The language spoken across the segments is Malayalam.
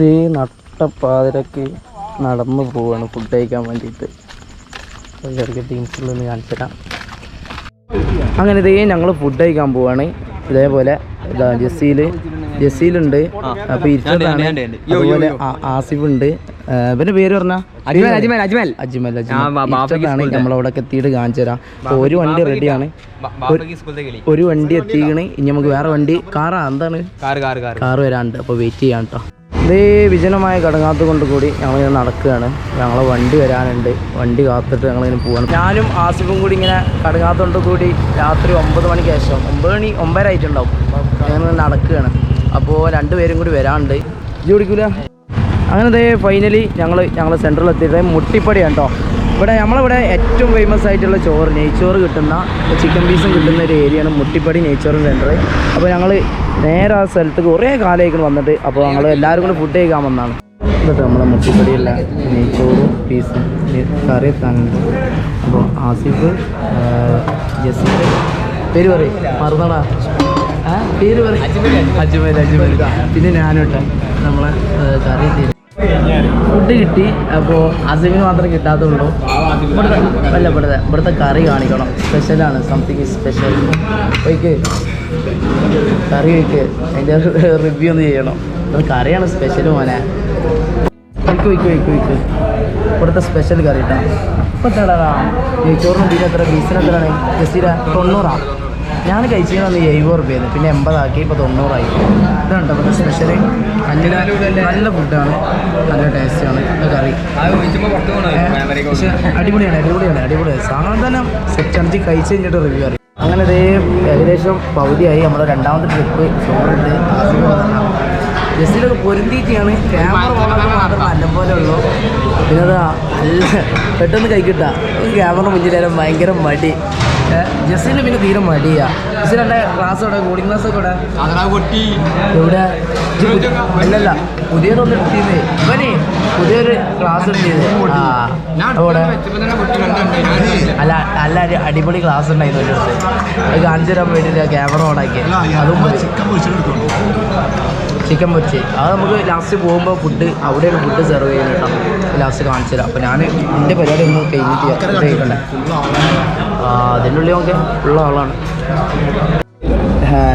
ഈ നട്ടപ്പാതിരക്ക് നടന്നു പോവാണ് ഫുഡ് കഴിക്കാൻ വേണ്ടിയിട്ട്. ചെറിയ ടീംസിലൊന്ന് കാണിച്ചു തരാം. അങ്ങനെ ഇതേ ഞങ്ങൾ ഫുഡ് കഴിക്കാൻ പോവാണ്. ഇതേപോലെ ഇതാ ജസീലുണ്ട്, അപ്പോൾ ഇരിച്ചതാണ്. അതുപോലെ ആസിഫ് ഉണ്ട്. ഇവന്റെ പേര് പറഞ്ഞാൽ അജ്മൽ നമ്മളവിടെ എത്തിയിട്ട് കാണിച്ചു തരാം. അപ്പോൾ ഒരു വണ്ടി റെഡിയാണ്, ഒരു വണ്ടി എത്തിക്കണ്. ഇനി നമുക്ക് വേറെ വണ്ടി കാറ് വരാനുണ്ട്. അപ്പോൾ വെയിറ്റ് ചെയ്യാൻ കേട്ടോ. ഇതേ വിജനമായ കടങ്ങാത്ത കൊണ്ട് കൂടി ഞങ്ങളിങ്ങനെ നടക്കുകയാണ്. ഞങ്ങളെ വണ്ടി വരാനുണ്ട്. വണ്ടി കാത്തിട്ട് ഞങ്ങളിങ്ങനെ പോവാണ്. ഞാനും ആസിഫും കൂടി ഇങ്ങനെ കടങ്ങാത്തോണ്ട് കൂടി രാത്രി 9 മണിക്ക് ശേഷം 9 ആയിട്ടുണ്ടാവും ഞങ്ങൾ നടക്കുകയാണ്. അപ്പോൾ 2 പേരും കൂടി വരാനുണ്ട്. ഇത് പിടിക്കൂല. അങ്ങനെ ദേ ഫൈനലി ഞങ്ങൾ സെൻറ്ററിൽ എത്തിയിട്ട് മുട്ടിപ്പടിയാണ് കേട്ടോ. നമ്മളിവിടെ ഏറ്റവും ഫേമസ് ആയിട്ടുള്ള നെയ്ച്ചോറ് കിട്ടുന്ന ചിക്കൻ പീസും കിട്ടുന്ന ഒരു ഏരിയയാണ് മുട്ടിപ്പടി നെയ്ച്ചോറ് സെൻറ്റർ. അപ്പോൾ ഞങ്ങൾ നേരെ ആ സ്ഥലത്ത് കുറേ കാലമായിരിക്കും വന്നിട്ട്. അപ്പോൾ ഞങ്ങൾ എല്ലാവരും കൂടി ഫുഡ് കഴിക്കാൻ വന്നതാണ്. എന്നിട്ട് നമ്മളെ മുട്ടിപ്പടിയുള്ള നെയ്ച്ചോറും പീസും കറി എത്താനുണ്ട്. അപ്പോൾ ആസിഫ്, ജസീൽ, പേര് പറയും മറന്നടാ, പേര് പറയും അജ്മൽ, പിന്നെ ഞാനോട്ടെ നമ്മളെ കറി എത്തി ഫുഡ് കിട്ടി. അപ്പോൾ ആസിഫിന് മാത്രമേ കിട്ടാത്തുള്ളൂ. ഇവിടുത്തെ കറി കാണിക്കണം. സ്പെഷ്യലാണ്, സംതിങ് സ്പെഷ്യൽ. കറി വയ്ക്ക്, അതിൻ്റെ റിവ്യൂ ഒന്ന് ചെയ്യണം. കറിയാണ് സ്പെഷ്യൽ മോനെ. വയ്ക്ക് ഇവിടുത്തെ സ്പെഷ്യൽ കറി കേട്ടോ. ഇപ്പം എത്രടാ ചോറിനും ബീന് എത്ര പീസിന് എത്രയാണ്? ജസീര 90. ഞാൻ കഴിച്ചിരുന്നു 70 രൂപയായിരുന്നു, പിന്നെ 80 ആക്കി, ഇപ്പോൾ 90 ആയി. ഇതാണ് ഇവിടുത്തെ സ്പെഷ്യൽ. നല്ല ഫുഡാണ്, നല്ല ടേസ്റ്റാണ് കറി. പക്ഷേ അടിപൊളിയാണ്. സാധനം സെറ്റ് കഴിച്ച് കഴിഞ്ഞിട്ട് റിവ്യൂ അറിയാം. അങ്ങനെ ഇതേ ഏകദേശം പകുതിയായി. നമ്മുടെ 2ാമത്തെ ട്രിപ്പ് ചോറുണ്ട്. ജസ്റ്റിലൊക്കെ പൊരുന്തിയിട്ടാണ്. ക്യാമറ മാത്രം നല്ലപോലെ ഉള്ളൂ. പിന്നെ അത് പെട്ടെന്ന് കൈക്കിട്ട ക്യാമറ മുന്നിലേലും ഭയങ്കര മടി. ജസ്റ്റിന് പിന്നെ തീരെ മടിയാ. ജസ്റ്റിൻ്റെ ക്ലാസ് ഇവിടെ കൂളിംഗ് ക്ലാസ് ഒക്കെ ഇവിടെ അല്ലല്ല പുതിയതൊന്നും എടുത്തിരുന്നേ. ഇവനെ പുതിയൊരു ക്ലാസ് എടുത്തിരുന്നത്. അവിടെ നല്ല അടിപൊളി ക്ലാസ് ഉണ്ടായിരുന്നു ഒരു ദിവസം. അത് കാണിച്ചു തരാൻ വേണ്ടിയിട്ട് ക്യാമറ ഓണാക്കി. അതും ചിക്കൻ പൊരിച്ച് അത് നമുക്ക് ലാസ്റ്റ് പോകുമ്പോൾ അവിടെയാണ് ഫുഡ് സെർവ് ചെയ്യുന്നത് കേട്ടോ. ലാസ്റ്റ് കാണിച്ചു തരാം. അപ്പോൾ ഞാൻ എൻ്റെ പരിപാടി ഒന്ന് കഴിഞ്ഞിട്ട് കഴിക്കണ്ടേ. അതിനുള്ളിൽ നോക്കിയാൽ ഉള്ള ആളാണ്.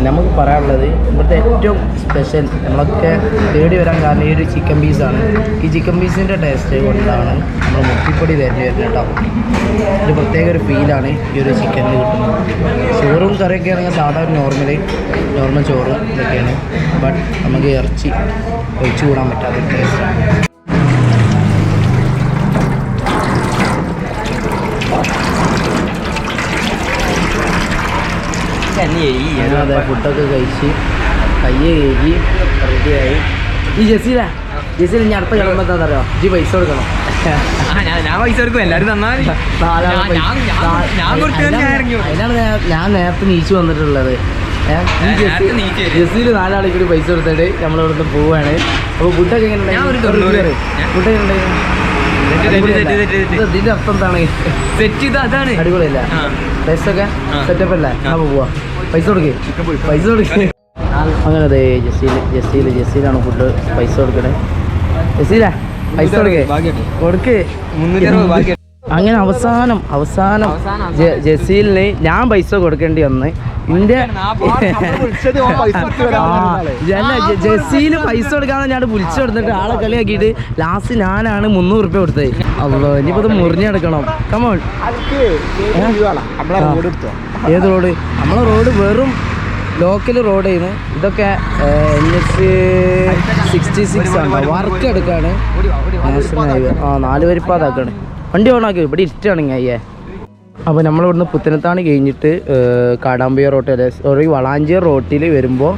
നമുക്ക് പറയാനുള്ളത് ഇവിടുത്തെ ഏറ്റവും സ്പെഷ്യൽ നമ്മളൊക്കെ തേടി വരാൻ കാരണം ഈ ഒരു ചിക്കൻ പീസാണ്. ഈ ചിക്കൻ പീസിൻ്റെ ടേസ്റ്റ് കൊണ്ടാണ് നമ്മൾ മുട്ടിപ്പൊടി വരുന്നത് കേട്ടോ. ഒരു പ്രത്യേക ഒരു ഫീലാണ് ഈ ഒരു ചിക്കനിൽ കിട്ടുന്നത്. ചോറും കറിയൊക്കെ ആണെങ്കിൽ സാധാരണ നോർമൽ ചോറും ഇതൊക്കെയാണ്. ബട്ട് നമുക്ക് ഇറച്ചി ഒഴിച്ചു കൂടാൻ പറ്റാത്ത ടേസ്റ്റാണ്. അതെ ഫുഡൊക്കെ കഴിച്ച് കയ്യെ കഴുകി റെഡിയായി. ഈ ജസീല ഇനി അടുത്ത കിളമ്പോ എന്താണെന്നറിയോ? ഈ പൈസ കൊടുക്കണം. ഞാൻ പൈസ കൊടുക്കും, എല്ലാവരും തന്നാൽ. അതിനാണ് ഞാൻ നേരത്തെ നീച്ചു വന്നിട്ടുള്ളത്. ജസീല് 4 ആളെ കൂടി പൈസ കൊടുത്തിട്ട് നമ്മളിവിടുന്ന് പോവാണ്. അപ്പോൾ ഫുഡൊക്കെ എങ്ങനെ ഇതിന്റെ അർത്ഥം എന്താണ്? അടിപൊളിയല്ല ടേസ്റ്റൊക്കെ സെറ്റപ്പ് അല്ലേ? അപ്പോൾ പോവാ. പൈസ കൊടുക്കേ. അങ്ങനെ അതെ ജസീലാണ് ഫുഡ് പൈസ കൊടുക്കണേ. ജസീല പൈസ കൊടുക്കേ. അങ്ങനെ അവസാനം ജസീലിന് ഞാൻ പൈസ കൊടുക്കേണ്ടി വന്ന്. ജസീല് പൈസ കൊടുക്കാതെ ഞാൻ വിളിച്ചു കൊടുത്തിട്ട് ആളെ കളിയാക്കിയിട്ട് ലാസ്റ്റ് ഞാനാണ് 300 രൂപ കൊടുത്തത്. അല്ലോ ഇനിയിപ്പോൾ ഇത് മുറിഞ്ഞെടുക്കണം. കമോൺ. ഏത് റോഡ്? നമ്മളെ റോഡ് വെറും ലോക്കൽ റോഡായിരുന്നു. ഇതൊക്കെ NH66 ആണ്. വർക്ക് എടുക്കാണ്. നാഷണൽ ഹൈവേ 4 വരിപ്പാതാക്കാണ്. വണ്ടി ഓണാക്കി. ഇവിടെ ഇരിട്ടാണെങ്കിൽ അയ്യേ. അപ്പോൾ നമ്മളിവിടുന്ന് പുത്തനത്താണി കഴിഞ്ഞിട്ട് കാടാമ്പുഴ റോട്ടിൽ വളാഞ്ചേരി റോട്ടിൽ വരുമ്പോൾ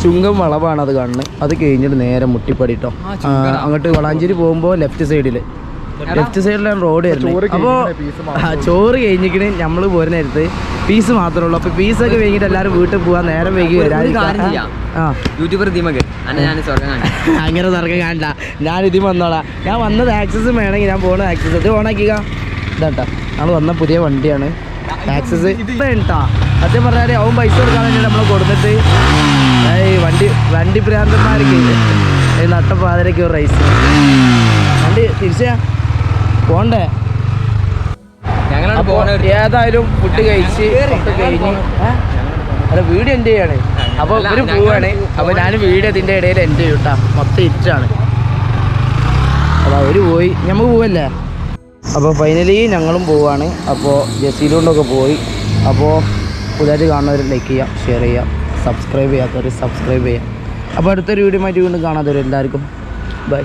ചുങ്കം വളവാണ് അത് കാണുന്നത്. അത് കഴിഞ്ഞിട്ട് നേരെ മുട്ടിപ്പടി കേട്ടോ. അങ്ങോട്ട് വളാഞ്ചേരി പോകുമ്പോൾ ലെഫ്റ്റ് സൈഡിലാണ് റോഡ് വരുന്നത്. അപ്പോൾ ചോറ് കഴിഞ്ഞിട്ട് നമ്മൾ പോരുന്ന നേരത്ത് പീസ് മാത്രമേ ഉള്ളൂ. അപ്പോൾ പീസൊക്കെ കഴിഞ്ഞിട്ട് എല്ലാവരും വീട്ടിൽ പോകാൻ നേരം വൈകി വരാൻ. അങ്ങനെ സ്വർഗം കാണില്ല. ഞാൻ ഇതിൽ വന്നോളാം. ഞാൻ വന്നത് ആക്സസ് വേണമെങ്കിൽ ഞാൻ പോകണത് ആക്സസ്. ഇത് ഓണാക്കിക്ക. ഇതാട്ടോ നമ്മൾ വന്ന പുതിയ വണ്ടിയാണ് ആക്സസ്. കേട്ടോ സത്യം പറഞ്ഞാൽ അവൻ പൈസ കൊടുക്കാൻ വേണ്ടി നമ്മൾ കൊടുത്തിട്ട് വണ്ടി ഭ്രാന്തന്മാർക്ക് നട്ടപ്പാതിരക്ക് ഒരു റൈസ് വണ്ടി തിരിച്ചാ പോണ്ടേ. അപ്പോൾ ഏതായാലും ഫുഡ് കഴിച്ച് ഒക്കെ കഴിഞ്ഞ് അല്ല വീഡിയോ എൻ്റെ ചെയ്യാണ്. അപ്പോൾ ഇവര് പോവാണ്. അപ്പോൾ ഞാൻ വീഡിയോ ഇതിൻ്റെ ഇടയിൽ എൻ്റെ ചെയ്യും കേട്ടോ. മൊത്തം ഇറ്റാണ്. അപ്പോൾ അവർ പോയി, നമുക്ക് പോവല്ലേ. അപ്പോൾ ഫൈനലി ഞങ്ങളും പോവാണ്. അപ്പോൾ ജസീലുകൊണ്ടൊക്കെ പോയി. അപ്പോൾ പുതിയതായിട്ട് കാണുന്നവർ ലൈക്ക് ചെയ്യാം, ഷെയർ ചെയ്യാം, സബ്സ്ക്രൈബ് ചെയ്യാത്തവർ സബ്സ്ക്രൈബ് ചെയ്യാം. അപ്പോൾ അടുത്തൊരു വീഡിയോ ആയിട്ട് വീണ്ടും കാണാത്തവർ എല്ലാവർക്കും ബൈ.